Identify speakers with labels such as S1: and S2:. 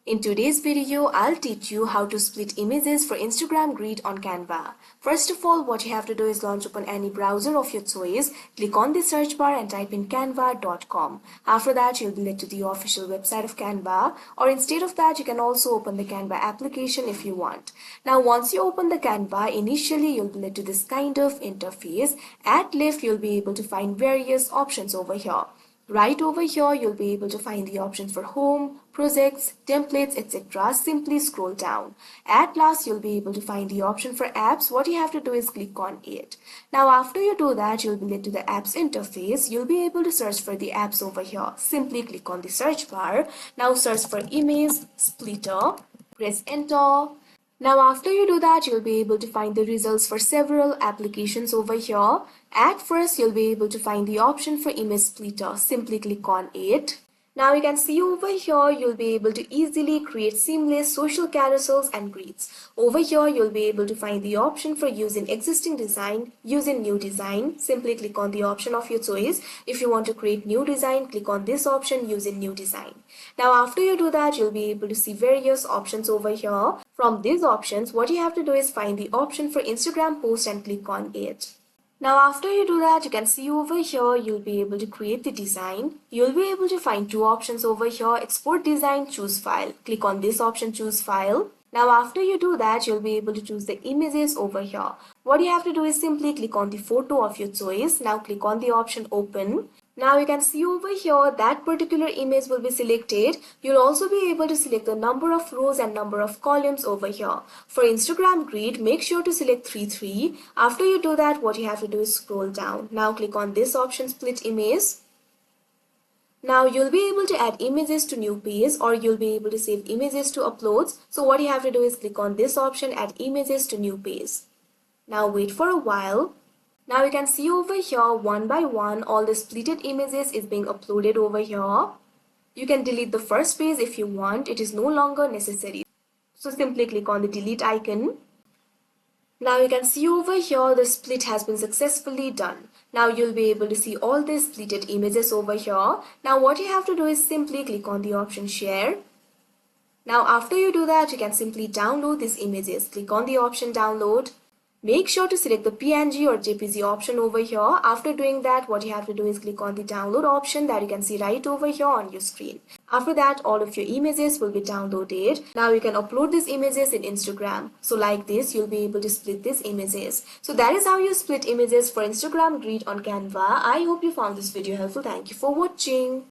S1: In today's video, I'll teach you how to split images for Instagram grid on Canva. First of all, what you have to do is launch open any browser of your choice, click on the search bar and type in canva.com. After that, you'll be led to the official website of Canva, or instead of that, you can also open the Canva application if you want. Now, once you open the Canva, initially you'll be led to this kind of interface. At left, you'll be able to find various options over here. Right over here, you'll be able to find the options for home, projects, templates, etc. Simply scroll down. At last, you'll be able to find the option for apps. What you have to do is click on it. Now, after you do that, you'll be led to the apps interface. You'll be able to search for the apps over here. Simply click on the search bar. Now, search for image splitter. Press enter. Now after you do that, you'll be able to find the results for several applications over here. At first, you'll be able to find the option for image splitter. Simply click on it. Now you can see over here, you'll be able to easily create seamless social carousels and grids. Over here, you'll be able to find the option for using existing design, using new design. Simply click on the option of your choice. If you want to create new design, click on this option, using new design. Now after you do that, you'll be able to see various options over here. From these options, what you have to do is find the option for Instagram post and click on it. Now after you do that, you can see over here, you'll be able to create the design. You'll be able to find two options over here, export design, choose file. Click on this option, choose file. Now after you do that, you'll be able to choose the images over here. What you have to do is simply click on the photo of your choice. Now click on the option open. Now you can see over here that particular image will be selected. You'll also be able to select the number of rows and number of columns over here. For Instagram grid, make sure to select 3. After you do that, what you have to do is scroll down. Now click on this option, split image. Now you'll be able to add images to new page, or you'll be able to save images to uploads. So what you have to do is click on this option, add images to new page. Now wait for a while. Now you can see over here one by one all the splitted images is being uploaded over here. You can delete the first page if you want. It is no longer necessary. So simply click on the delete icon. Now you can see over here the split has been successfully done. Now you'll be able to see all the splitted images over here. Now what you have to do is simply click on the option share. Now after you do that, you can simply download these images. Click on the option download. Make sure to select the PNG or JPG option over here. After doing that, what you have to do is click on the download option that you can see right over here on your screen. After that, all of your images will be downloaded. Now you can upload these images in Instagram. So like this, you'll be able to split these images. So that is how you split images for Instagram grid on Canva. I hope you found this video helpful. Thank you for watching.